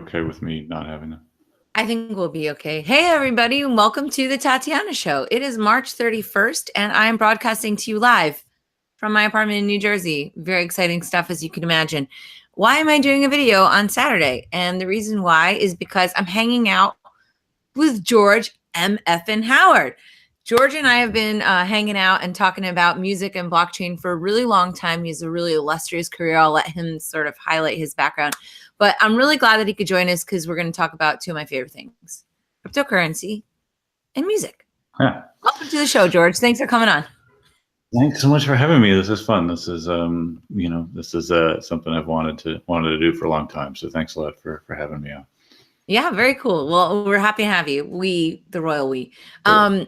okay with me not having them. I think we'll be okay. Hey, everybody, and welcome to the Tatiana Show. It is March 31st, and I am broadcasting to you live from my apartment in New Jersey. Very exciting stuff, as you can imagine. Why am I doing a video on Saturday? And the reason why is because I'm hanging out with George M. Effin Howard. George and I have been hanging out and talking about music and blockchain for a really long time. He has a really illustrious career. I'll let him sort of highlight his background. But I'm really glad that he could join us because we're going to talk about two of my favorite things, cryptocurrency and music. Yeah. Welcome to the show, George. Thanks for coming on. Thanks so much for having me. This is fun. This is, this is something I've wanted to do for a long time. So thanks a lot for having me on. Yeah, very cool. Well, we're happy to have you. We, the royal we.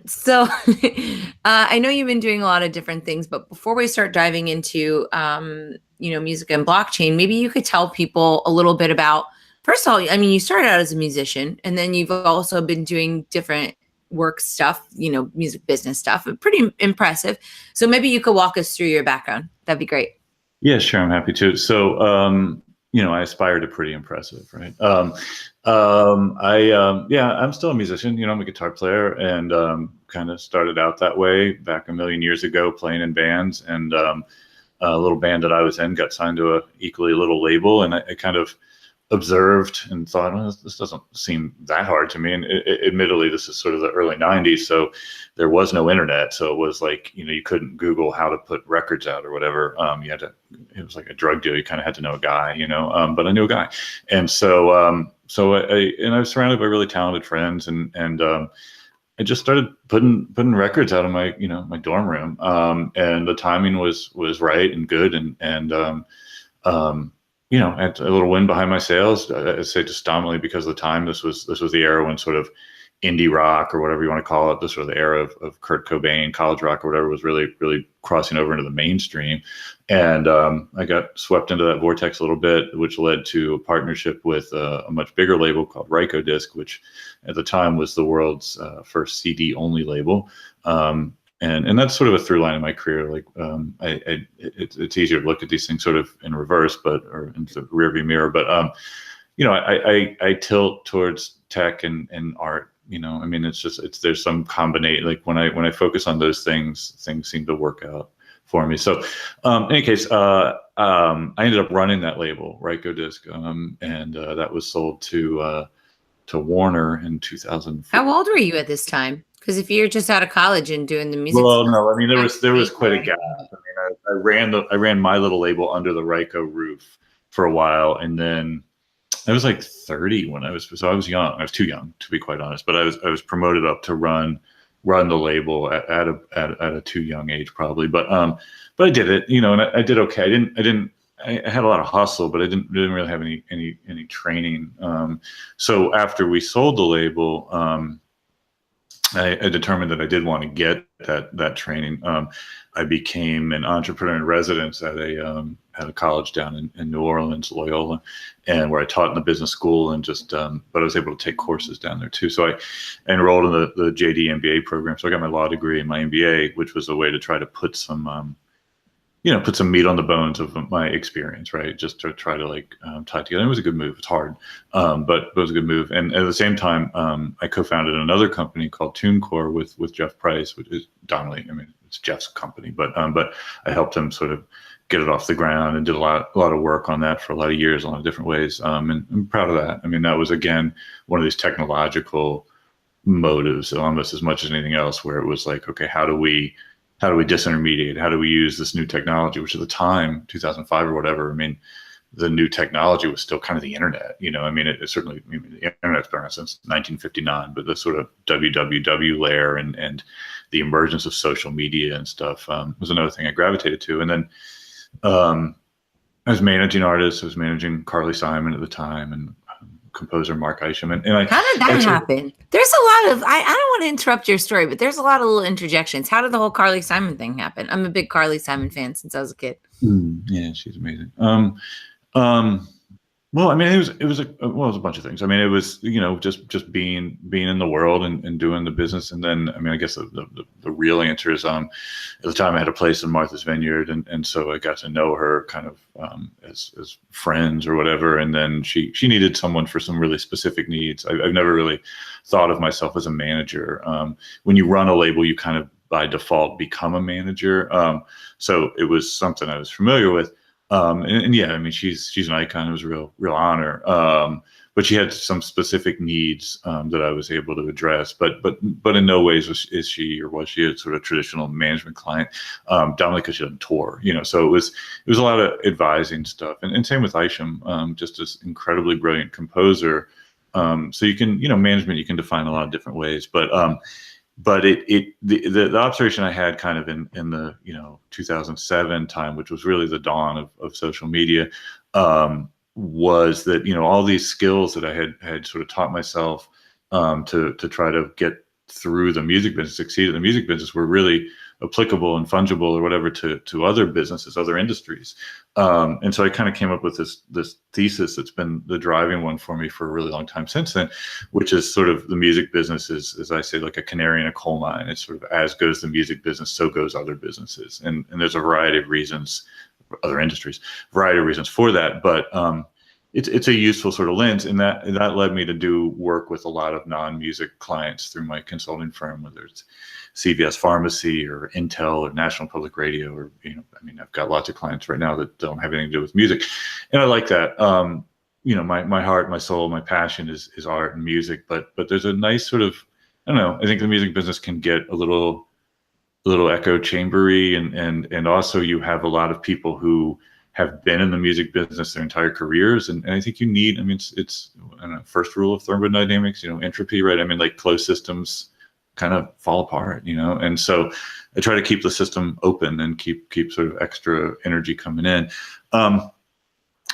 So I know you've been doing a lot of different things, but before we start diving into, music and blockchain, maybe you could tell people a little bit about, first of all, I mean, you started out as a musician and then you've also been doing different work stuff, music business stuff, pretty impressive. So maybe you could walk us through your background. That'd be great. Yeah, sure. I'm happy to. So, I aspire to pretty impressive, right? I'm still a musician, I'm a guitar player and kind of started out that way back a million years ago playing in bands, and a little band that I was in got signed to a equally little label, and I kind of observed and thought, well, this doesn't seem that hard to me. And admittedly, this is sort of the early 90s, so there was no internet. So it was like, you couldn't Google how to put records out or whatever. It was like a drug deal. You kind of had to know a guy, but I knew a guy. And so I was surrounded by really talented friends, and I just started putting records out of my, my dorm room. And the timing was right and good. I had a little wind behind my sails. I'd say just dominantly because of the time. This was the era when sort of indie rock, or whatever you want to call it, this was the era of Kurt Cobain, college rock or whatever, was really, really crossing over into the mainstream. And I got swept into that vortex a little bit, which led to a partnership with a much bigger label called Rykodisc, which at the time was the world's first CD only label. And that's sort of a through line in my career. Like, it's easier to look at these things sort of in reverse, or in the rearview mirror. But, I tilt towards tech and art. There's some combination. Like when I focus on those things seem to work out for me. So, in any case, I ended up running that label, Rykodisc, and that was sold to Warner in 2004. How old were you at this time? Because if you're just out of college and doing the music, well, no, there was quite a gap. I ran my little label under the Ryko roof for a while, and then I was like 30 when I was young. I was too young, to be quite honest. But I was promoted up to run the label at a too young age, probably. But I did it, and I did okay. I had a lot of hustle, but I didn't really have any training. So after we sold the label, I determined that I did want to get that training. I became an entrepreneur in residence at a college down in New Orleans, Loyola, and where I taught in the business school, and but I was able to take courses down there too. So I enrolled in the JD MBA program. So I got my law degree and my MBA, which was a way to try to put some meat on the bones of my experience, right? Just to try to tie together. It was a good move. It's hard, but it was a good move. And at the same time, I co-founded another company called TuneCore with Jeff Price, which is dominantly, it's Jeff's company, but I helped him sort of get it off the ground and did a lot of work on that for a lot of years, a lot of different ways. And I'm proud of that. That was, again, one of these technological motives, almost as much as anything else, where it was like, okay, how do we disintermediate? How do we use this new technology, which at the time, 2005 or whatever, the new technology was still kind of the internet. It certainly, the internet's been around since 1959, but the sort of www layer and the emergence of social media and stuff was another thing I gravitated to. And then I was managing artists. I was managing Carly Simon at the time, and composer Mark Isham. And how did that happen? There's a lot of, I don't want to interrupt your story, but there's a lot of little interjections. How did the whole Carly Simon thing happen? I'm a big Carly Simon fan since I was a kid. Yeah, she's amazing. Well, I mean, it was a bunch of things. I mean, it was, just being in the world and doing the business. And then, I mean, I guess the real answer is, at the time I had a place in Martha's Vineyard, and so I got to know her kind of as friends or whatever. And then she needed someone for some really specific needs. I've never really thought of myself as a manager. When you run a label, you kind of by default become a manager. So it was something I was familiar with. And yeah, I mean, she's an icon. It was a real honor. But she had some specific needs that I was able to address. But in no ways was she a sort of traditional management client. Dominantly because she doesn't tour, So it was a lot of advising stuff. And same with Isham, just this incredibly brilliant composer. So you can, management you can define a lot of different ways. But the observation I had kind of in the 2007 time, which was really the dawn of social media, was that all these skills that I had sort of taught myself to try to get through the music business, succeed in the music business, were really applicable and fungible or whatever to other businesses, other industries. And so I kind of came up with this thesis that's been the driving one for me for a really long time since then, which is sort of the music business is, as I say, like a canary in a coal mine. It's sort of as goes the music business, so goes other businesses. And there's a variety of reasons, other industries, variety of reasons for that. But it's a useful sort of lens, and that led me to do work with a lot of non-music clients through my consulting firm, whether it's CVS Pharmacy or Intel or National Public Radio, or I mean, I've got lots of clients right now that don't have anything to do with music, and I like that. My heart, my soul, my passion is art and music, but there's a nice sort of, I don't know, I think the music business can get a little echo chambery, and also you have a lot of people who have been in the music business their entire careers. And I think you need, I mean, it's I don't know, first rule of thermodynamics, entropy, right? I mean, like closed systems kind of fall apart, and so I try to keep the system open and keep sort of extra energy coming in. In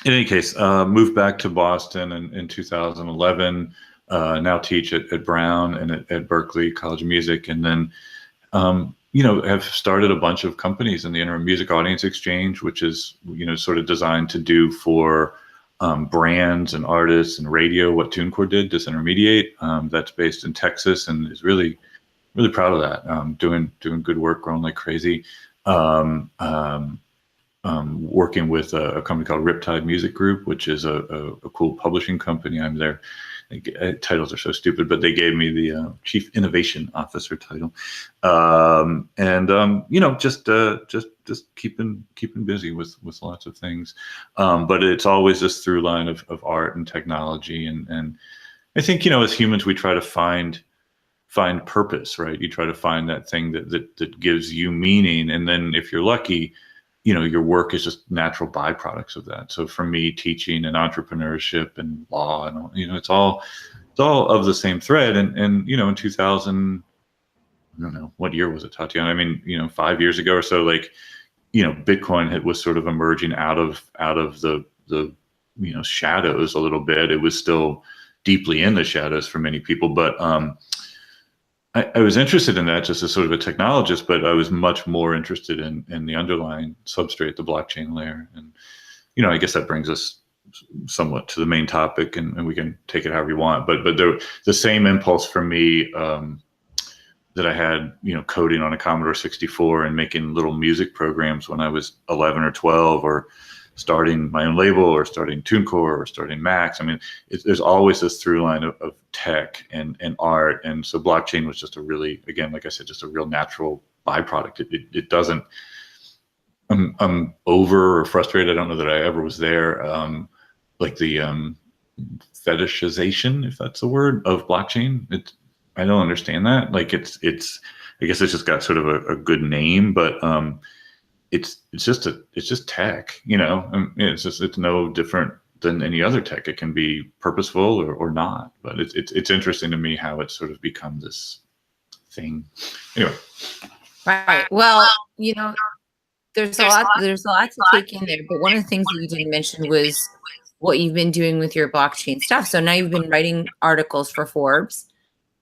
any case, moved back to Boston in 2011, now teach at Brown and at Berklee College of Music. And then, have started a bunch of companies in the interim. Music Audience Exchange, which is, sort of designed to do for brands and artists and radio what TuneCore did, disintermediate. That's based in Texas and is really, really proud of that. Doing good work, growing like crazy. Working with a company called Riptide Music Group, which is a cool publishing company. I'm there. Titles are so stupid, but they gave me the Chief Innovation Officer title, just keeping busy with lots of things. But it's always this through line of art and technology, and I think as humans we try to find purpose, right? You try to find that thing that gives you meaning, and then if you're lucky, your work is just natural byproducts of that. So for me, teaching and entrepreneurship and law and all, it's all of the same thread. And in 2000, I don't know, what year was it, Tatiana? I mean, 5 years ago or so, like, Bitcoin was sort of emerging out of the shadows a little bit. It was still deeply in the shadows for many people, but I was interested in that just as sort of a technologist, but I was much more interested in the underlying substrate, the blockchain layer. And, I guess that brings us somewhat to the main topic, and we can take it however you want. But the same impulse for me that I had, coding on a Commodore 64 and making little music programs when I was 11 or 12, or starting my own label, or starting TuneCore, or starting Max. I mean, there's always this through line of tech and art. And so blockchain was just a really, again, like I said, just a real natural byproduct. It doesn't, I'm over or frustrated. I don't know that I ever was there. Like the fetishization, if that's a word, of blockchain. I don't understand that. Like it's, I guess it's just got sort of a good name, but it's just tech, it's no different than any other tech. It can be purposeful or not, but it's interesting to me how it's sort of become this thing. Anyway. Right. Well, there's a lot to take in there, but one of the things that you didn't mention was what you've been doing with your blockchain stuff. So now you've been writing articles for Forbes,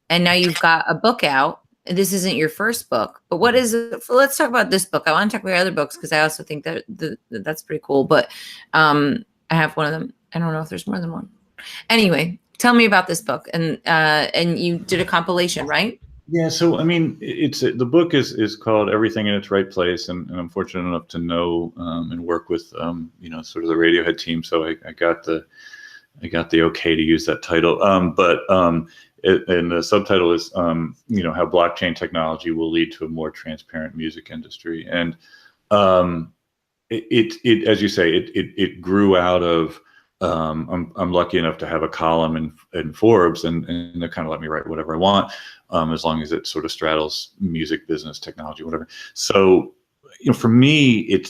and now you've got a book out. This isn't your first book, but what is it? Let's talk about this book. I want to talk about other books because I also think that that's pretty cool. But I have one of them. I don't know if there's more than one. Anyway, tell me about this book, and you did a compilation, right? Yeah, so I mean, the book is called Everything in Its Right Place, and I'm fortunate enough to know and work with sort of the Radiohead team, so I got the okay to use that title. And the subtitle is how blockchain technology will lead to a more transparent music industry, and it as you say, it grew out of. I'm lucky enough to have a column in Forbes, and they kind of let me write whatever I want, as long as it sort of straddles music, business, technology, whatever. So, for me,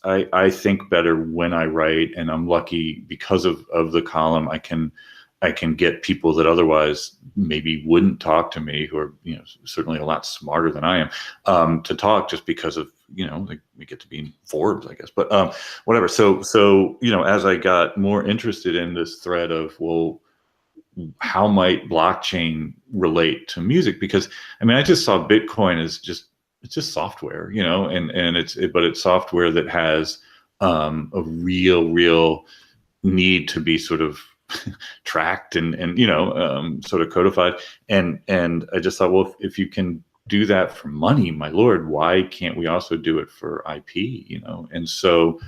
I think better when I write, and I'm lucky because of the column. I can get people that otherwise maybe wouldn't talk to me, who are certainly a lot smarter than I am, to talk, just because of we get to be in Forbes, I guess. But whatever. So as I got more interested in this thread of, well, how might blockchain relate to music? Because I just saw Bitcoin as it's just software, and it's software that has a real need to be sort of tracked and sort of codified, and I just thought, well, if you can do that for money, my lord, why can't we also do it for IP? And so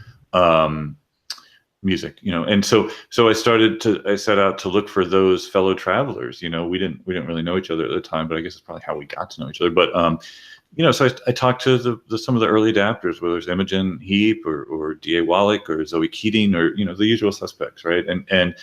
music, and so I set out to look for those fellow travelers. We didn't really know each other at the time, but I guess it's probably how we got to know each other. But so I talked to some of the early adapters, whether it's Imogen Heap or D.A. Wallach or Zoe Keating, or the usual suspects, right? And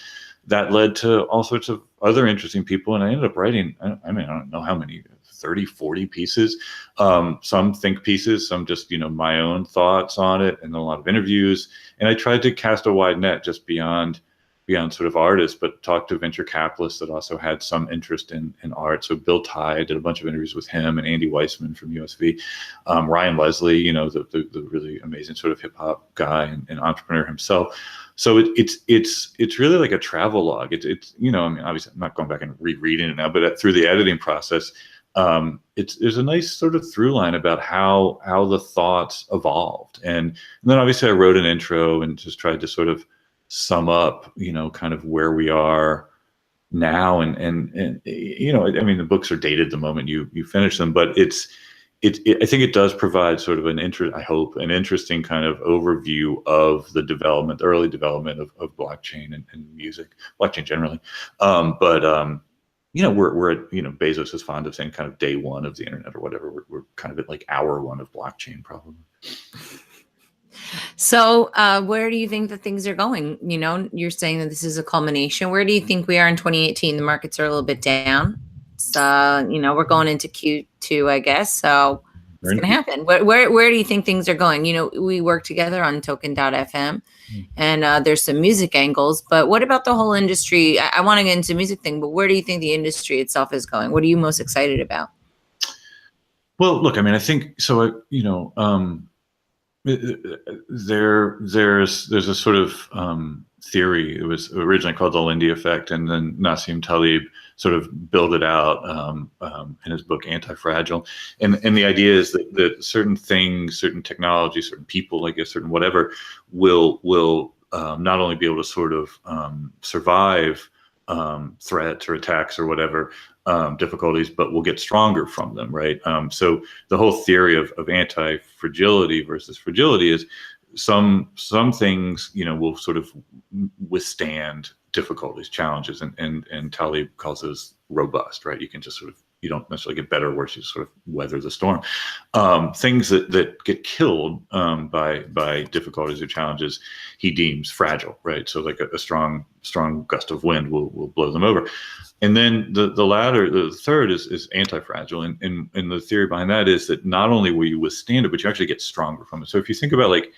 that led to all sorts of other interesting people, and I ended up writing, I don't know how many, 30, 40 pieces, some think pieces, some just my own thoughts on it, and a lot of interviews. And I tried to cast a wide net just beyond sort of artists, but talked to venture capitalists that also had some interest in art. So Bill Tye, did a bunch of interviews with him, and Andy Weissman from USV, Ryan Leslie, the really amazing sort of hip hop guy and entrepreneur himself. So it's really like a travel log. It's obviously I'm not going back and rereading it now, but through the editing process, there's a nice sort of through line about how the thoughts evolved, and then obviously I wrote an intro and just tried to sort of sum up kind of where we are now, and the books are dated the moment you finish them, but I think it does provide sort of an interesting kind of overview of the early development of blockchain and music, blockchain generally. We're at, Bezos is fond of saying kind of day one of the internet or whatever. We're kind of at like hour one of blockchain, probably. So where do you think that things are going? You're saying that this is a culmination. Where do you think we are in 2018? The markets are a little bit down. So, we're going into Q2, I guess. So what's going to happen? Where do you think things are going? We work together on token.fm, and there's some music angles, but what about the whole industry? I want to get into music thing, but where do you think the industry itself is going? What are you most excited about? Well, look, I think so. There's a sort of theory. It was originally called the Lindy effect, and then Nassim Taleb sort of built it out in his book Anti-Fragile. And the idea is that certain things, certain technology, certain people, I guess, certain whatever, will not only be able to sort of survive threats or attacks or whatever, difficulties, but will get stronger from them, right? So the whole theory of anti-fragility versus fragility is some things, will sort of withstand difficulties, challenges, and Taleb calls those robust, right? You can just sort of, you don't necessarily get better or worse, you just sort of weather the storm. Things that get killed by difficulties or challenges, he deems fragile, right? So like a strong gust of wind will blow them over. And then the third is anti-fragile, and the theory behind that is that not only will you withstand it, but you actually get stronger from it. So if you think about like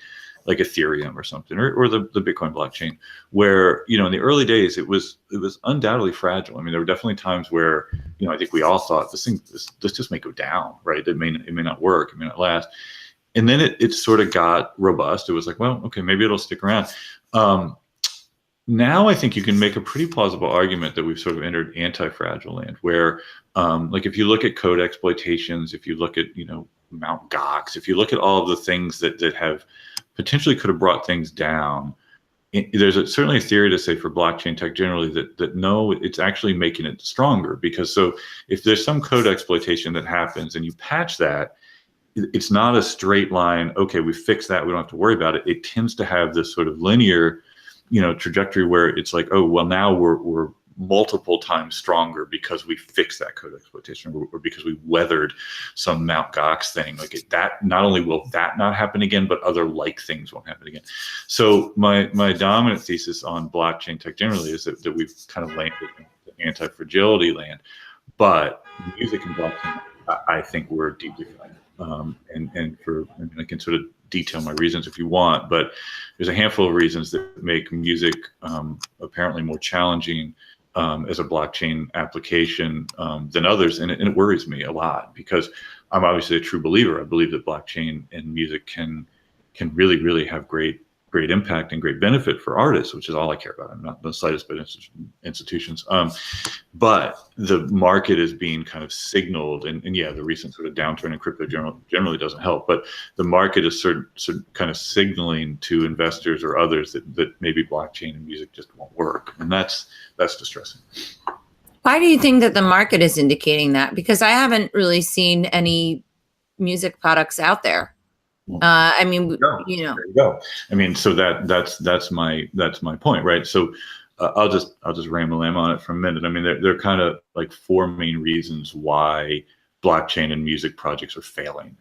Ethereum or something, or the Bitcoin blockchain, where in the early days it was undoubtedly fragile. I mean, there were definitely times where I think we all thought this just may go down, right? It may not work, it may not last, and then it sort of got robust. It was like, well, okay, maybe it'll stick around. Now I think you can make a pretty plausible argument that we've sort of entered anti-fragile land, where like if you look at code exploitations, if you look at Mt. Gox, if you look at all of the things that have potentially could have brought things down, there's certainly a theory to say for blockchain tech generally that no, it's actually making it stronger, because so if there's some code exploitation that happens and you patch that, it's not a straight line. Okay, we fixed that, we don't have to worry about it. It tends to have this sort of linear, trajectory where it's like, oh, well, now we're multiple times stronger because we fixed that code exploitation, or because we weathered some Mt. Gox thing. Like that, not only will that not happen again, but other like things won't happen again. So my dominant thesis on blockchain tech generally is that we've kind of landed in the anti-fragility land, but music and blockchain, I think we're deeply fragile. I can sort of detail my reasons if you want, but there's a handful of reasons that make music apparently more challenging as a blockchain application than others, and it worries me a lot, because I'm obviously a true believer. I believe that blockchain and music can really, really have great impact and great benefit for artists, which is all I care about. I'm not the slightest bit institutions. But the market is being kind of signaled, and yeah, the recent sort of downturn in crypto generally doesn't help, but the market is sort of kind of signaling to investors or others that maybe blockchain and music just won't work. And that's distressing. Why do you think that the market is indicating that? Because I haven't really seen any music products out there. I mean, there you go. I mean, so that's my point, right? So I'll just ramble on it for a minute. I mean, there are kind of like four main reasons why blockchain and music projects are failing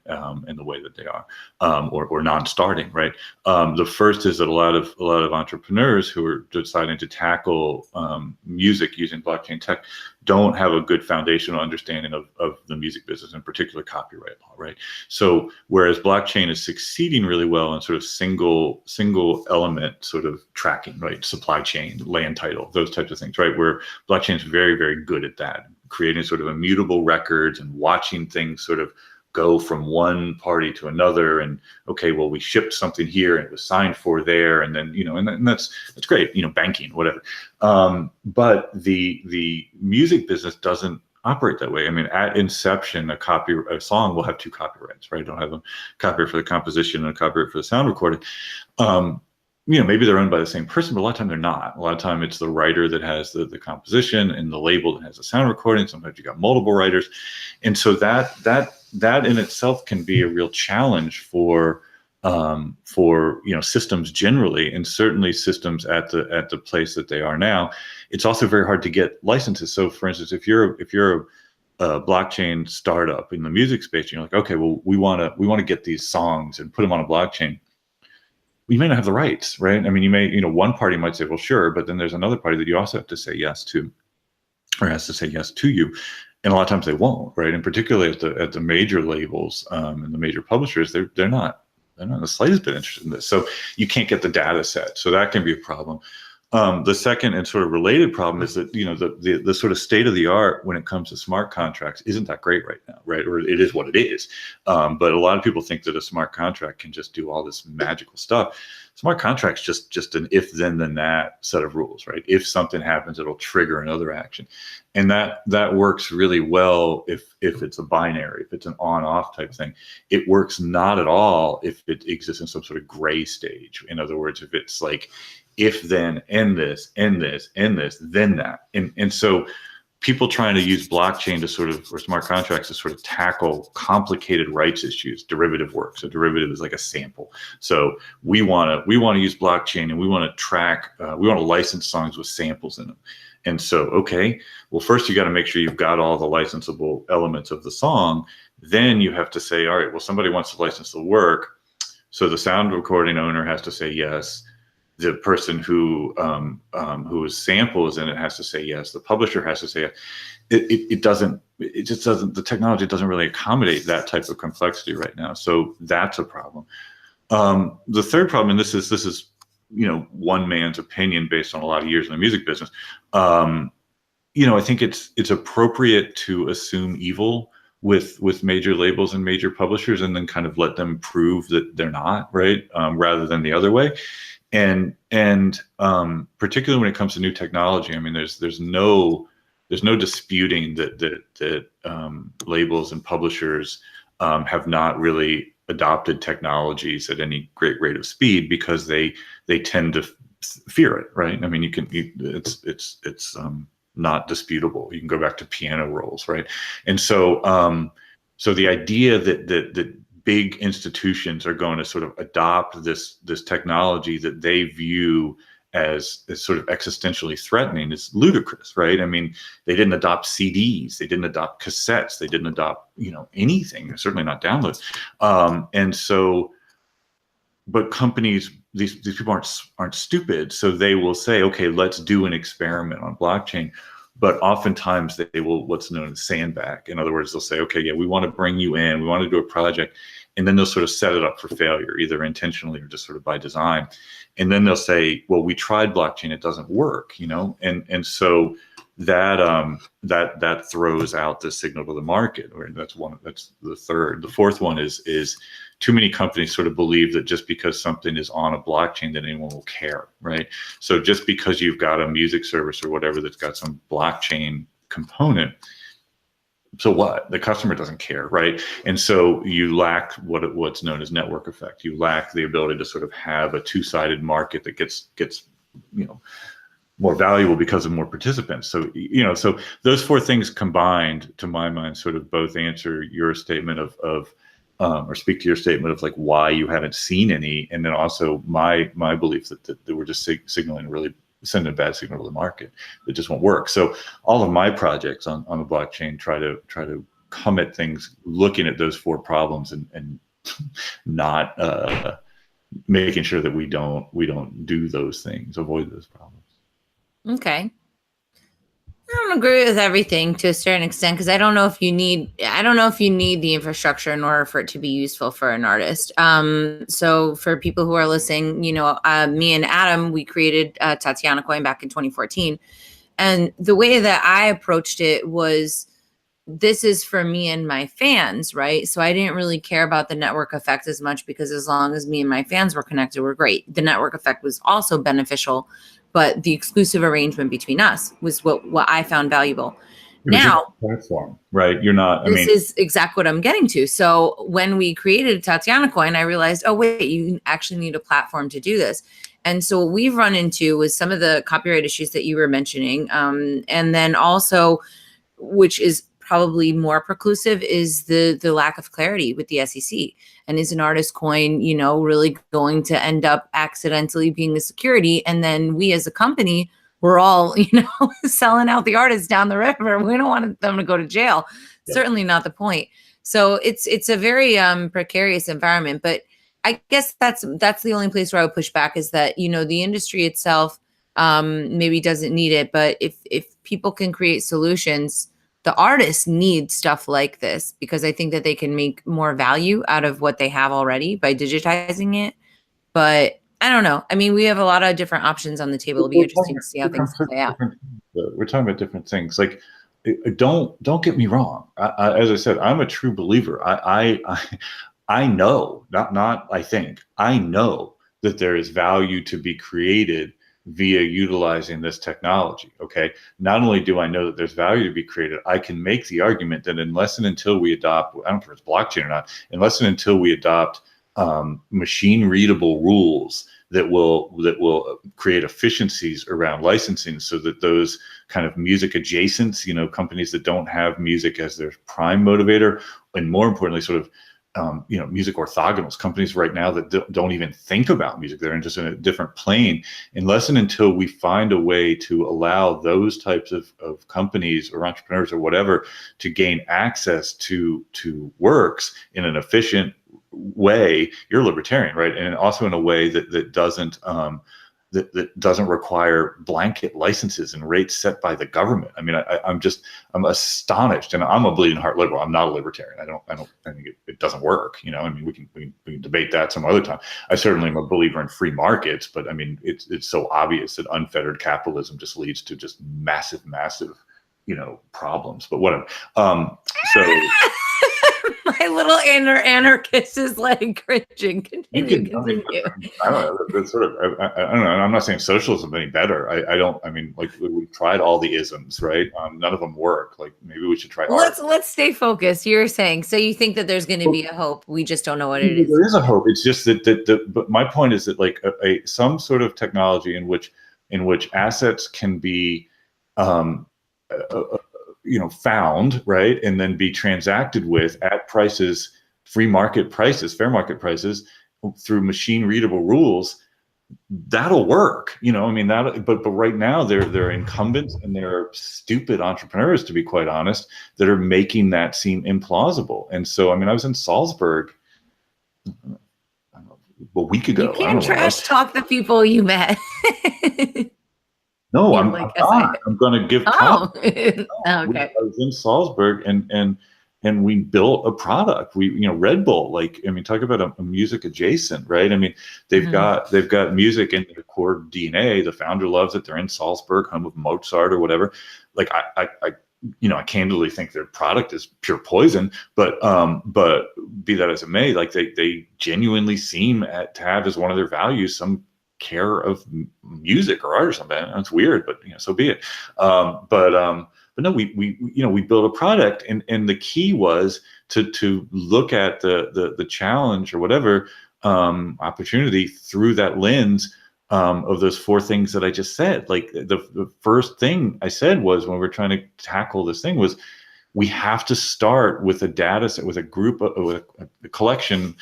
in the way that they are, or non-starting, right? The first is that a lot of entrepreneurs who are deciding to tackle music using blockchain tech don't have a good foundational understanding of the music business, in particular copyright law, right? So whereas blockchain is succeeding really well in sort of single element sort of tracking, right? Supply chain, land title, those types of things, right? Where blockchain is very, very good at that, creating sort of immutable records and watching things sort of go from one party to another. And okay, well, we shipped something here and it was signed for there, and then and that's great, banking, whatever. But the music business doesn't operate that way. I mean, at inception, a song will have two copyrights, right? It'll have a copyright for the composition and a copyright for the sound recording. Maybe they're owned by the same person, but a lot of time they're not. A lot of time it's the writer that has the composition and the label that has the sound recording. Sometimes you got multiple writers. And so that in itself can be a real challenge for systems generally, and certainly systems at the place that they are now. It's also very hard to get licenses. So for instance, if you're a blockchain startup in the music space, and you're like, okay, well, we want to get these songs and put them on a blockchain. You may not have the rights, right? I mean, you may, one party might say, well, sure, but then there's another party that you also have to say yes to, or has to say yes to you. And a lot of times they won't, right? And particularly at the major labels and the major publishers, they're not the slightest bit interested in this. So you can't get the data set. So that can be a problem. The second and sort of related problem is that the sort of state of the art when it comes to smart contracts isn't that great right now, right? Or it is what it is. But a lot of people think that a smart contract can just do all this magical stuff. Smart contracts just an if then that set of rules, right? If something happens, it'll trigger another action, and that works really well if it's a binary, if it's an on-off type thing. It works not at all if it exists in some sort of gray stage. In other words, if it's like if then and this and this and this then that, and so people trying to use blockchain to sort of, or smart contracts to sort of tackle complicated rights issues, derivative work. So derivative is like a sample. So we want to use blockchain, and we want to track, we want to license songs with samples in them. And so, okay, well, first you got to make sure you've got all the licensable elements of the song. Then you have to say, all right, well, somebody wants to license the work. So the sound recording owner has to say yes. The person whose sample is in it has to say yes. The publisher has to say yes. The technology doesn't really accommodate that type of complexity right now. So that's a problem. The third problem, and this is one man's opinion based on a lot of years in the music business. I think it's appropriate to assume evil with major labels and major publishers, and then kind of let them prove that they're not, right? Rather than the other way. And particularly when it comes to new technology, I mean, there's no disputing that labels and publishers have not really adopted technologies at any great rate of speed, because they tend to fear it, right? I mean, it's not disputable. You can go back to piano rolls, right? And so so the idea that big institutions are going to sort of adopt this technology that they view as sort of existentially threatening is ludicrous, right? I mean, they didn't adopt CDs, they didn't adopt cassettes, they didn't adopt, anything, certainly not downloads. And so, but companies, these people aren't stupid, so they will say, okay, let's do an experiment on blockchain. But oftentimes they will what's known as sandbag. In other words, they'll say, okay, yeah, we want to bring you in, we want to do a project, and then they'll sort of set it up for failure, either intentionally or just sort of by design. And then they'll say, well, we tried blockchain, it doesn't work, and so that throws out the signal to the market. Or that's the third. The fourth one is too many companies sort of believe that just because something is on a blockchain that anyone will care, right? So just because you've got a music service or whatever that's got some blockchain component, so what? The customer doesn't care, right? And so you lack what's known as network effect. You lack the ability to sort of have a two-sided market that gets more valuable because of more participants. So so those four things combined, to my mind, sort of both answer your statement of or speak to your statement of like why you haven't seen any, and then also my belief that we're just signaling, really sending a bad signal to the market that just won't work. So all of my projects on the blockchain try to come at things looking at those four problems and not making sure that we don't do those things, avoid those problems. Okay. I don't agree with everything to a certain extent, because I don't know if you need the infrastructure in order for it to be useful for an artist. So for people who are listening, me and Adam, we created Tatiana Coin back in 2014. And the way that I approached it was, this is for me and my fans, right? So I didn't really care about the network effect as much, because as long as me and my fans were connected, we're great. The network effect was also beneficial, but the exclusive arrangement between us was what I found valuable. Now, platform, right? You're not. This is exactly what I'm getting to. So when we created Tatiana Coin, I realized, oh wait, you actually need a platform to do this. And so what we've run into was some of the copyright issues that you were mentioning, and then also, which is probably more preclusive, is the lack of clarity with the SEC. And is an artist coin, really going to end up accidentally being a security? And then we as a company, we're all, selling out the artists down the river. We don't want them to go to jail. Yeah. Certainly not the point. So it's a very precarious environment. But I guess that's the only place where I would push back, is that, the industry itself maybe doesn't need it. But if people can create solutions, the artists need stuff like this, because I think that they can make more value out of what they have already by digitizing it. But I don't know. I mean, we have a lot of different options on the table. It'll be interesting to see how things play out. We're talking about different things. Like, don't get me wrong. As I said, I'm a true believer. I know, not I think, I know that there is value to be created via utilizing this technology. Okay. Not only do I know that there's value to be created, I can make the argument that unless and until we adopt, I don't care if it's blockchain or not, unless and until we adopt machine readable rules that will create efficiencies around licensing, so that those kind of music adjacents, companies that don't have music as their prime motivator, and more importantly, sort of music orthogonals, companies right now that don't even think about music, they're just in a different plane. Unless and until we find a way to allow those types of companies or entrepreneurs or whatever to gain access to works in an efficient way, you're libertarian, right? And also in a way that doesn't that doesn't require blanket licenses and rates set by the government. I mean, I'm astonished, and I'm a bleeding heart liberal. I'm not a libertarian. I think it doesn't work. I mean, we can debate that some other time. I certainly am a believer in free markets, but I mean, it's so obvious that unfettered capitalism just leads to just massive, problems. But whatever. So. My little anarchist is like cringing. Continue. I don't know. That's sort of. I don't know. I'm not saying socialism is any better. I don't. I mean, like we've tried all the isms, right? None of them work. Like maybe we should try. Let's stay focused. You're saying so. You think that there's going to be a hope. We just don't know what it is. There is a hope. It's just that. But my point is that like some sort of technology in which assets can be, found, right, and then be transacted with at prices, fair market prices, through machine readable rules, that'll work. I mean but right now they're incumbents and they're stupid entrepreneurs, to be quite honest, that are making that seem implausible. And so, I mean, I was in Salzburg a week ago. You can't trash talk the people you met. No, I'm not. I'm going to give talk. Okay. I was in Salzburg and we built a product. Red Bull, like, I mean, talk about a music adjacent, right? I mean, they've got music in their core DNA. The founder loves it. They're in Salzburg, home of Mozart or whatever. Like I candidly think their product is pure poison, but be that as it may, like they genuinely seem to have as one of their values some care of music or art or something. It's weird, but so be it. But no, we built a product, and the key was to look at the challenge or whatever opportunity through that lens of those four things that I just said. Like the first thing I said was, when we're trying to tackle this thing, was we have to start with a data set, with a group with a collection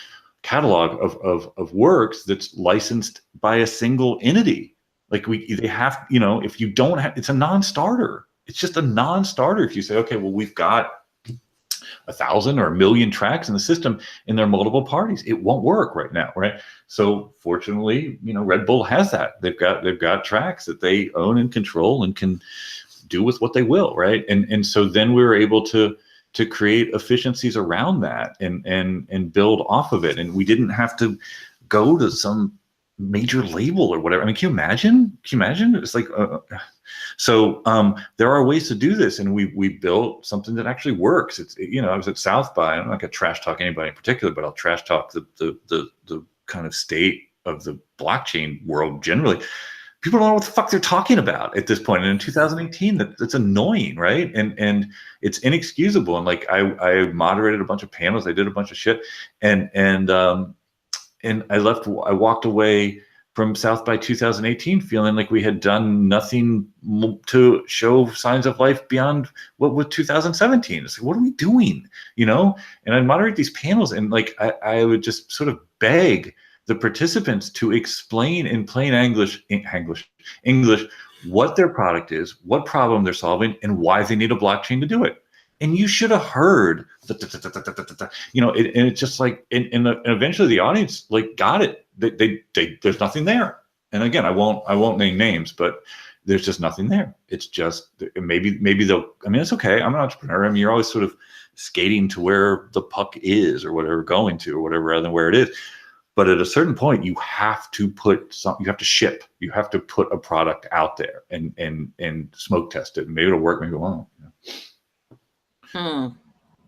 catalog of works that's licensed by a single entity. Like they have, if you don't have, it's a non-starter. It's just a non-starter. If you say, okay, well, we've got 1,000 or 1,000,000 tracks in the system and there are multiple parties, it won't work right now, right? So fortunately, Red Bull has that. They've got tracks that they own and control and can do with what they will, right? And so then we were able to create efficiencies around that and build off of it. And we didn't have to go to some major label or whatever. I mean, can you imagine? It's like, so there are ways to do this. And we built something that actually works. It's, I was at South by, I'm not going to trash talk anybody in particular, but I'll trash talk the kind of state of the blockchain world generally. People don't know what the fuck they're talking about at this point. And in 2018, that's annoying, right? And it's inexcusable. And like I moderated a bunch of panels, I did a bunch of shit, and I walked away from South by 2018 feeling like we had done nothing to show signs of life beyond what was 2017. It's like, what are we doing? And I moderate these panels, and like I would just sort of beg the participants to explain in plain English what their product is, what problem they're solving, and why they need a blockchain to do it. And you should have heard, and it's just like, and eventually the audience like got it. They there's nothing there. And again, I won't name names, but there's just nothing there. It's just maybe they'll. I mean, it's okay. I'm an entrepreneur. I mean, you're always sort of skating to where the puck is or whatever, going to or whatever, rather than where it is. But at a certain point, you have to ship. You have to put a product out there and smoke test it. Maybe it'll work, maybe it won't.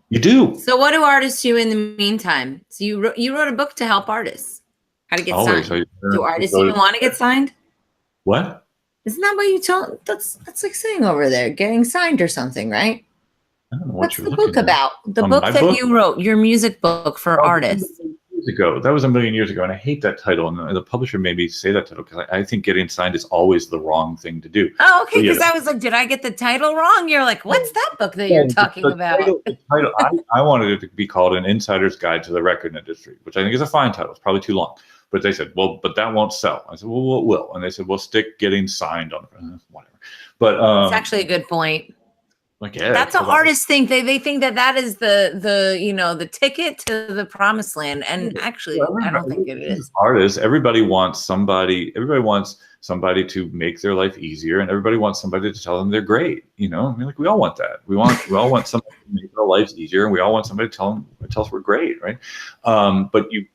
You do. So what do artists do in the meantime? So you wrote a book to help artists how to get signed. Do artists even want to get signed? What? Isn't that what you told? That's like saying over there, getting signed or something, right? I don't know what's the book about? The book that you wrote, your music book for artists. That was 1,000,000 years ago, and I hate that title. And the publisher made me say that title because I think getting signed is always the wrong thing to do. Oh, okay. Because I was like, did I get the title wrong? You're like, what's that book that you're talking about? I wanted it to be called An Insider's Guide to the Record Industry, which I think is a fine title. It's probably too long. But they said, well, but that won't sell. I said, well, it will. And they said, well, stick getting signed on it. Whatever. But it's actually a good point. Like, yeah, that's what artists think. They think that is the ticket to the promised land, and actually, I don't think it is. Artists, everybody wants somebody to make their life easier, and everybody wants somebody to tell them they're great. I mean, like we all want that. We all want somebody to make our lives easier, and we all want somebody to tell us we're great, right? But you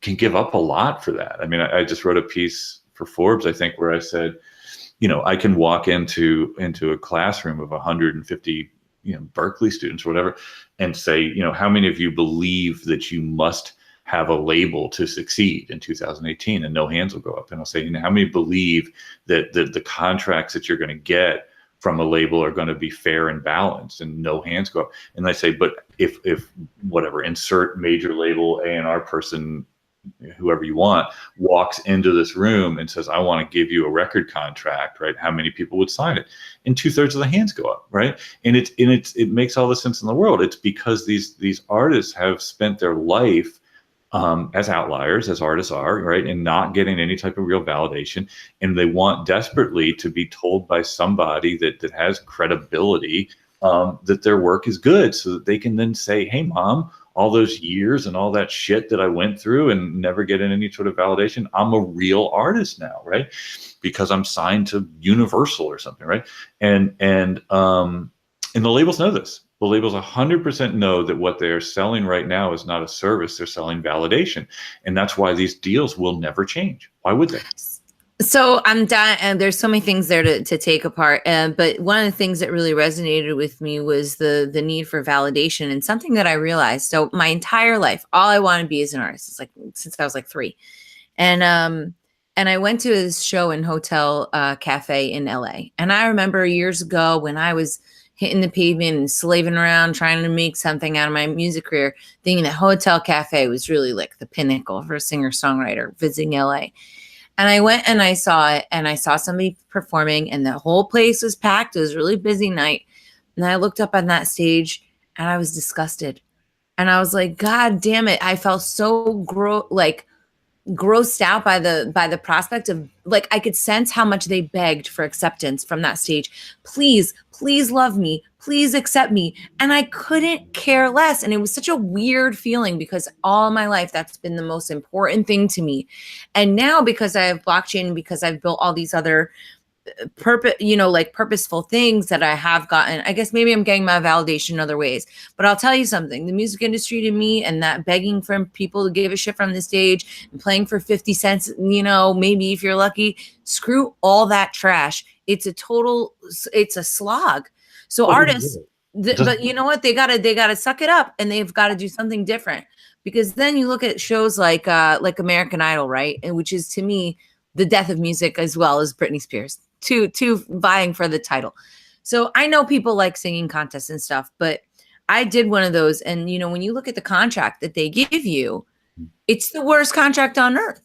can give up a lot for that. I mean, I just wrote a piece for Forbes, I think, where I said, I can walk into a classroom of 150 Berkeley students or whatever, and say, how many of you believe that you must have a label to succeed in 2018? And no hands will go up. And I'll say, how many believe that the contracts that you're going to get from a label are going to be fair and balanced? And no hands go up. And I say, but if whatever, insert major label A&R person, whoever you want, walks into this room and says, I want to give you a record contract, right? How many people would sign it? And 2/3 of the hands go up, right? And it makes all the sense in the world. It's because these artists have spent their life as outliers, as artists are, right, and not getting any type of real validation, and they want desperately to be told by somebody that has credibility that their work is good, so that they can then say, hey, Mom, all those years and all that shit that I went through and never getting any sort of validation, I'm a real artist now, right? Because I'm signed to Universal or something, right? And the labels know this. The labels 100% know that what they're selling right now is not a service. They're selling validation. And that's why these deals will never change. Why would they? So I'm done. And there's so many things there to take apart. But one of the things that really resonated with me was the need for validation, and something that I realized. So my entire life, all I want to be is an artist. It's like since I was like 3. And I went to this show in Hotel Cafe in LA. And I remember years ago when I was hitting the pavement and slaving around trying to make something out of my music career, thinking that Hotel Cafe was really like the pinnacle for a singer-songwriter visiting LA. And I went and I saw it, and I saw somebody performing, and the whole place was packed. It was a really busy night. And I looked up on that stage and I was disgusted. And I was like, God damn it. I felt so grossed out by the prospect of, like, I could sense how much they begged for acceptance from that stage. Please love me, please accept me. And I couldn't care less. And it was such a weird feeling, because all my life that's been the most important thing to me. And now, because I have blockchain, because I've built all these other purposeful things that I have gotten, I guess maybe I'm getting my validation in other ways. But I'll tell you something, the music industry to me, and that begging from people to give a shit from the stage and playing for 50 cents, maybe if you're lucky, screw all that trash. It's a slog. So artists, but you know what? They gotta suck it up, and they've got to do something different. Because then you look at shows like American Idol, right? And which is, to me, the death of music, as well as Britney Spears, two vying for the title. So I know people like singing contests and stuff, but I did one of those. And, when you look at the contract that they give you, it's the worst contract on earth.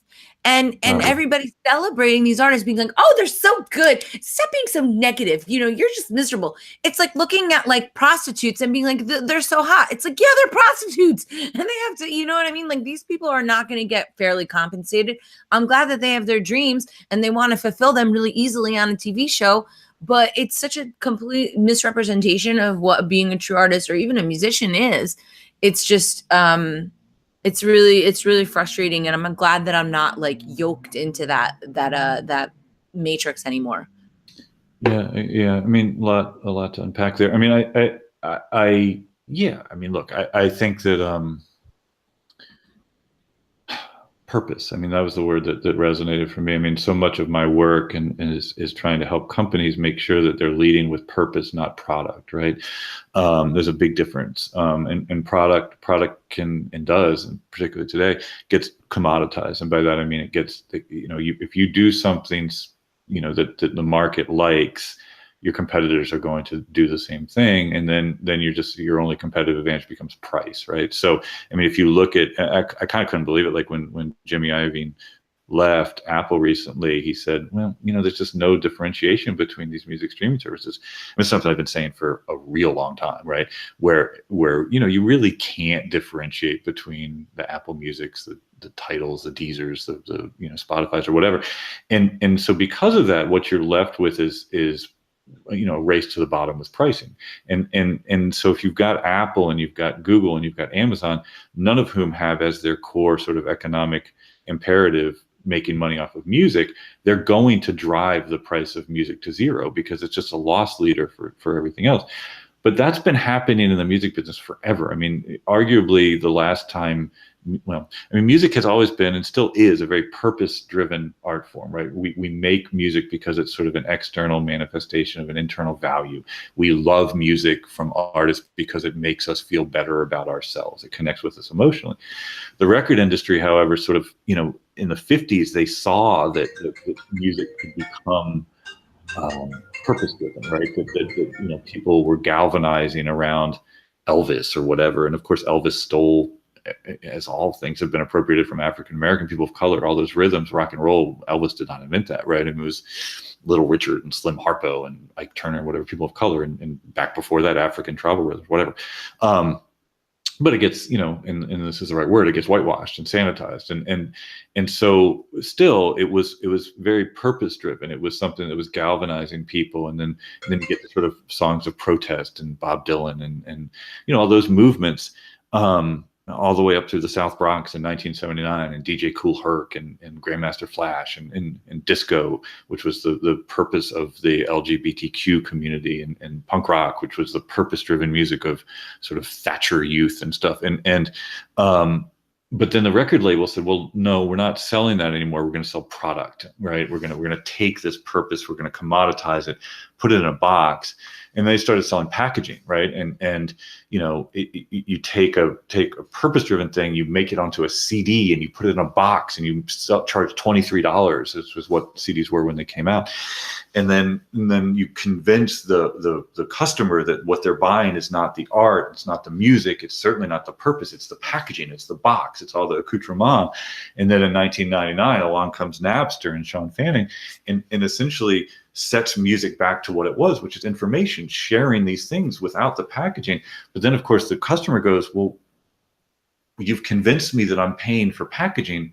And everybody's celebrating these artists, being like, oh, they're so good. Stop being so negative. You're just miserable. It's like looking at like prostitutes and being like, they're so hot. It's like, yeah, they're prostitutes. And they have to, you know what I mean? Like, these people are not going to get fairly compensated. I'm glad that they have their dreams and they want to fulfill them really easily on a TV show. But it's such a complete misrepresentation of what being a true artist or even a musician is. It's just, it's really frustrating, and I'm glad that I'm not like yoked into that matrix anymore. Yeah. I mean, a lot to unpack there. I mean, look, I think that purpose. I mean, that was the word that resonated for me. I mean, so much of my work and is trying to help companies make sure that they're leading with purpose, not product, right? There's a big difference. And product can and does, and particularly today, gets commoditized. And by that, I mean, it gets, if you do something, that the market likes, your competitors are going to do the same thing, and then your only competitive advantage becomes price, right? So, I mean, if you look at, I kind of couldn't believe it, like when Jimmy Iovine left Apple recently, he said, well, there's just no differentiation between these music streaming services. It's something I've been saying for a real long time, right? Where you really can't differentiate between the Apple Musics, the titles, the Deezers, the Spotify's or whatever, and so because of that, what you're left with is race to the bottom with pricing. And so if you've got Apple and you've got Google and you've got Amazon, none of whom have as their core sort of economic imperative making money off of music, they're going to drive the price of music to zero, because it's just a loss leader for everything else. But that's been happening in the music business forever. I mean, arguably the last time well, I mean, music has always been and still is a very purpose-driven art form, right? We make music because it's sort of an external manifestation of an internal value. We love music from artists because it makes us feel better about ourselves. It connects with us emotionally. The record industry, however, sort of, in the 50s, they saw that music could become purpose-driven, right? That people were galvanizing around Elvis or whatever. And of course, Elvis stole, as all things have been appropriated from African American people of color, all those rhythms, rock and roll. Elvis did not invent that, right? And it was Little Richard and Slim Harpo and Ike Turner, whatever, people of color, and back before that, African tribal rhythms, whatever. But it gets, and this is the right word, it gets whitewashed and sanitized. And so still it was very purpose driven. It was something that was galvanizing people. And then you get the sort of songs of protest and Bob Dylan and all those movements, all the way up through the South Bronx in 1979, and DJ Kool Herc and Grandmaster Flash and disco, which was the purpose of the LGBTQ community, and punk rock, which was the purpose-driven music of sort of Thatcher youth and stuff. But then the record label said, well, no, we're not selling that anymore. We're going to sell product, right? We're going to take this purpose, we're going to commoditize it, put it in a box. And they started selling packaging, right? And you take a purpose-driven thing, you make it onto a CD, and you put it in a box, and you charge $23. This was what CDs were when they came out. And then you convince the customer that what they're buying is not the art, it's not the music, it's certainly not the purpose, it's the packaging, it's the box, it's all the accoutrement. And then in 1999, along comes Napster and Sean Fanning, and essentially sets music back to what it was, which is information, sharing these things without the packaging. But then, of course, the customer goes, well, you've convinced me that I'm paying for packaging.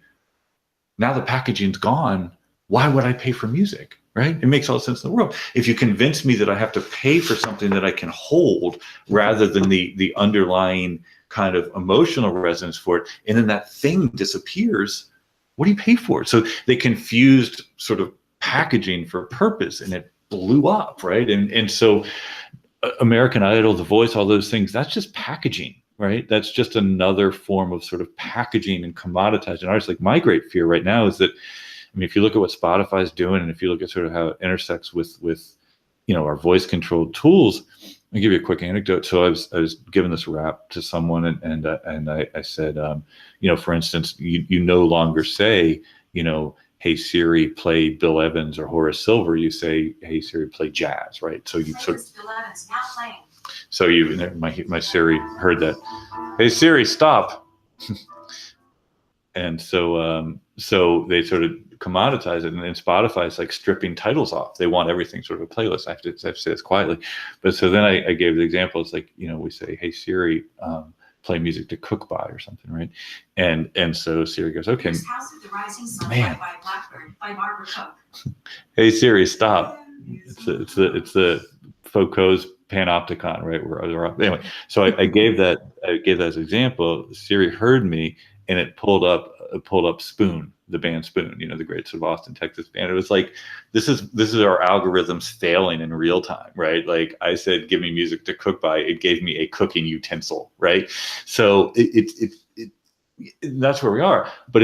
Now the packaging's gone. Why would I pay for music, right? It makes all the sense in the world. If you convince me that I have to pay for something that I can hold rather than the underlying kind of emotional resonance for it, and then that thing disappears, what do you pay for it? So they confused sort of packaging for purpose, and it blew up, right? And so American Idol, The Voice, all those things, that's just packaging, right? That's just another form of sort of packaging and commoditizing artists. Like, my great fear right now is that, I mean, if you look at what Spotify is doing, and if you look at sort of how it intersects with our voice controlled tools. I'll give you a quick anecdote. So I was giving this rap to someone, and I said, for instance, you no longer say, hey Siri, play Bill Evans or Horace Silver. You say, hey Siri, play jazz, right? So you sort of, Bill Evans now playing. So my Siri heard that. Hey Siri, stop. And so they sort of commoditize it, and then Spotify is like stripping titles off. They want everything sort of a playlist. I have to say this quietly, but so then I gave the example. It's like, we say, hey Siri, play music to cook by or something, right? And so Siri goes, okay. House of the Rising Sun by Blackbird by Barbara Cook. Hey Siri, stop. It's the Foucault's panopticon, right? Anyway, so I gave that as an example. Siri heard me, and it pulled up Spoon, the band Spoon, the great sort of Austin, Texas band. It was like, this is our algorithms failing in real time, right? Like I said, give me music to cook by, it gave me a cooking utensil, right? So that's where we are. But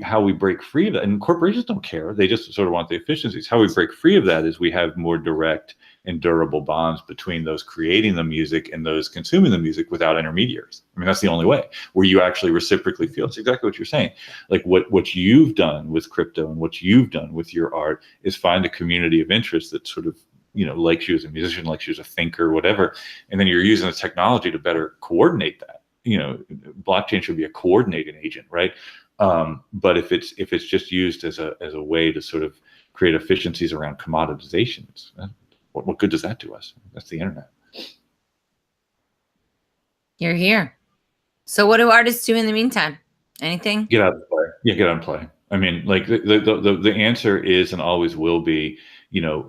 how we break free of that, and corporations don't care, they just sort of want the efficiencies. How we break free of that is we have more direct and durable bonds between those creating the music and those consuming the music without intermediaries. I mean, that's the only way, where you actually reciprocally feel. It's exactly what you're saying. Like what you've done with crypto and what you've done with your art is find a community of interest that sort of, likes you as a musician, likes you as a thinker, whatever. And then you're using the technology to better coordinate that. Blockchain should be a coordinating agent, right? But if it's just used as a way to sort of create efficiencies around commoditization, what good does that do us? That's the internet. You're here. So what do artists do in the meantime? Anything? Get out and play. Yeah, get out and play. I mean, like the answer is and always will be,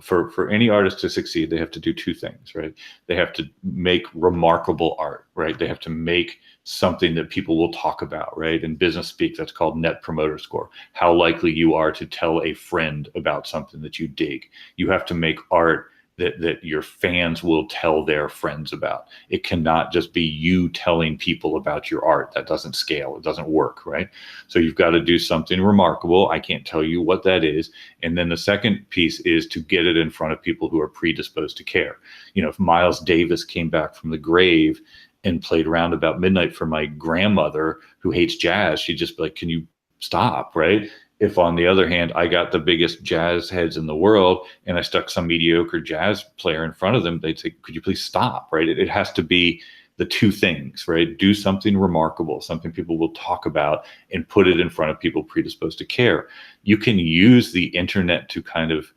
for any artist to succeed, they have to do two things, right? They have to make remarkable art, right? They have to make something that people will talk about, right? In business speak, that's called net promoter score. How likely you are to tell a friend about something that you dig. You have to make art that your fans will tell their friends about. It cannot just be you telling people about your art. That doesn't scale. It doesn't work, right? So you've got to do something remarkable. I can't tell you what that is. And then the second piece is to get it in front of people who are predisposed to care. You know, if Miles Davis came back from the grave and played Roundabout Midnight for my grandmother who hates jazz, she'd just be like, can you stop, right? If on the other hand, I got the biggest jazz heads in the world and I stuck some mediocre jazz player in front of them, they'd say, could you please stop, right? It has to be the two things, right? Do something remarkable, something people will talk about, and put it in front of people predisposed to care. You can use the internet to kind of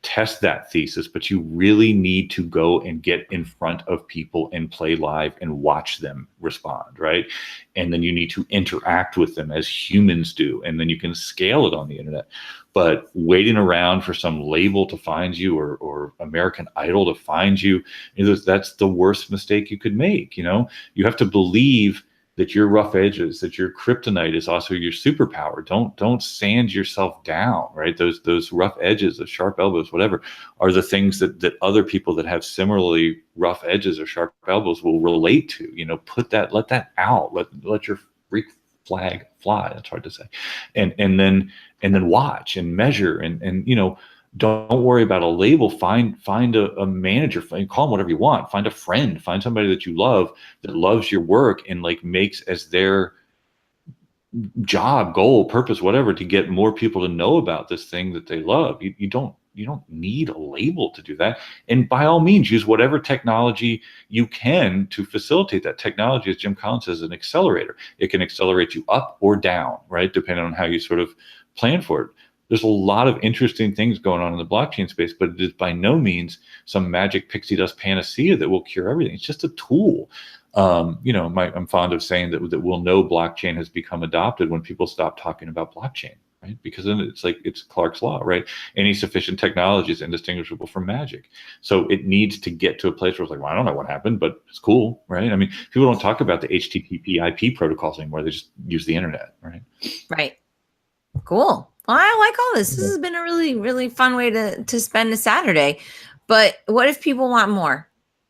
test that thesis, but you really need to go and get in front of people and play live and watch them respond, right? And then you need to interact with them as humans do, and then you can scale it on the internet. But waiting around for some label to find you or American Idol to find you, that's the worst mistake you could make. You know, you have to believe that your rough edges, that your kryptonite is also your superpower. Don't sand yourself down, right? Those rough edges, the sharp elbows, whatever, are the things that other people that have similarly rough edges or sharp elbows will relate to. You know, let that out. Let your freak flag fly. That's hard to say. And then watch and measure and you know, don't worry about a label. Find a manager, call them whatever you want. Find a friend, find somebody that you love, that loves your work and like makes as their job, goal, purpose, whatever, to get more people to know about this thing that they love. You don't need a label to do that. And by all means, use whatever technology you can to facilitate that. Technology, as Jim Collins says, is an accelerator. It can accelerate you up or down, right? Depending on how you sort of plan for it. There's a lot of interesting things going on in the blockchain space, but it is by no means some magic pixie dust panacea that will cure everything. It's just a tool. You know, I'm fond of saying that we'll know blockchain has become adopted when people stop talking about blockchain, right? Because then it's Clark's law, right? Any sufficient technology is indistinguishable from magic. So it needs to get to a place where it's like, well, I don't know what happened, but it's cool, right? I mean, people don't talk about the HTTP IP protocols anymore. They just use the internet, right? Right. Cool. Well, I like all this. This has been a really, really fun way to spend a Saturday. But what if people want more?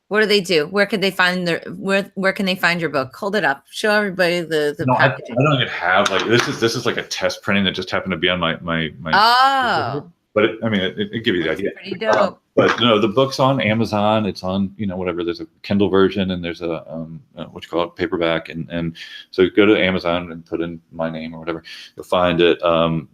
What do they do? Where can they find where can they find your book? Hold it up. Show everybody the packaging. I don't even have like this is like a test printing that just happened to be on my Oh. But it gives you the idea. Pretty dope. But no, the book's on Amazon. It's on, you know, whatever. There's a Kindle version and there's a what you call it, paperback. And so go to Amazon and put in my name or whatever. You'll find it.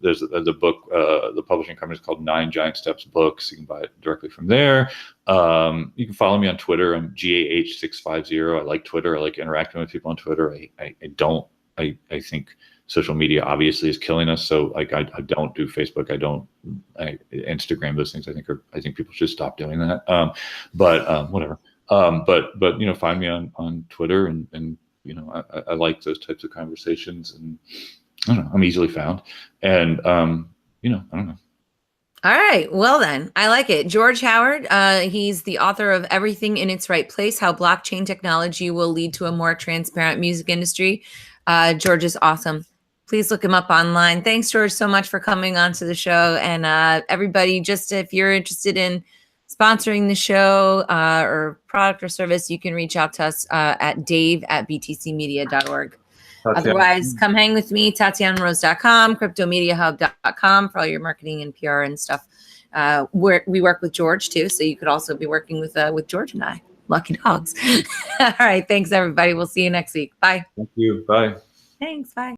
There's the book. The publishing company is called 9 Giant Steps Books. You can buy it directly from there. You can follow me on Twitter. I'm GAH650. I like Twitter. I like interacting with people on Twitter. I think social media obviously is killing us. So like I don't do Facebook. I Instagram, those things I think people should stop doing that. Whatever. But you know, find me on Twitter and you know, I like those types of conversations and I don't know, I'm easily found. And you know, I don't know. All right. Well, then, I like it. George Howard, he's the author of Everything in Its Right Place, How Blockchain Technology Will Lead to a More Transparent Music Industry. George is awesome. Please look him up online. Thanks, George, so much for coming on to the show. And everybody, just if you're interested in sponsoring the show or product or service, you can reach out to us at dave@btcmedia.org. Otherwise, come hang with me, TatianaRose.com, CryptoMediaHub.com for all your marketing and PR and stuff. We work with George too, so you could also be working with George and I. Lucky dogs. All right, thanks everybody. We'll see you next week. Bye. Thank you. Bye. Thanks. Bye.